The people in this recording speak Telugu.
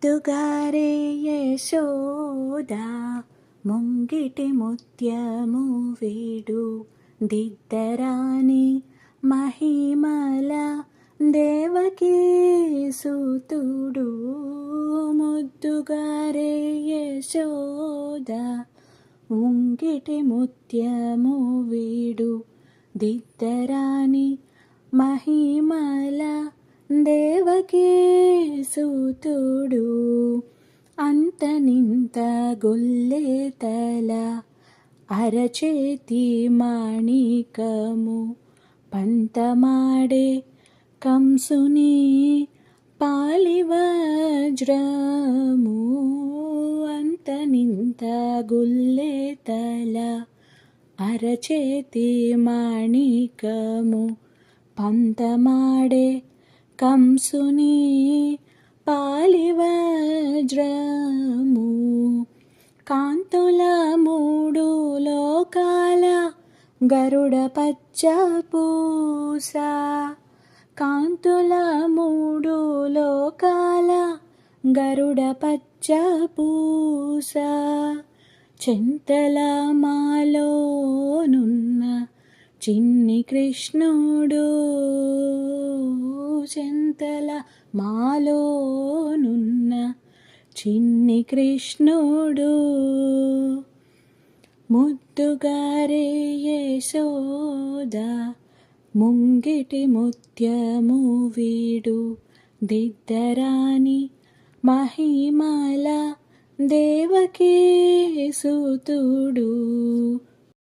ముద్దుగారే యశోద ముంగిటి ముత్యము వీడు దిద్దరాని మహిమల దేవకీ సుతుడు. ముద్దుగారే యశోద ముంగిటి ముత్యము వీడు దిద్దరాని మహిమల దేవకీ సుతుడు. అంతనింత గొల్లెతల అరచేతి మాణికము పంతమాడే కంసుని పాలివజ్రము. అంతనింత గొల్లెతల అరచేతి మాణికము పంతమాడే కంసుని పాలివజ్రము. కాంతుల మూడు లోకాల గరుడ పచ్చ పూస. కాంతుల మూడు లోకాల గరుడ పచ్చ పూస. చెంతల మాలోనున్న చిన్ని కృష్ణుడు. చెంతల మాలోనున్న చిన్ని కృష్ణుడు. ముద్దుగారే యశోద ముంగిటి ముత్యము వీడు దిద్దరాని మహిమల దేవకీ సుతుడు.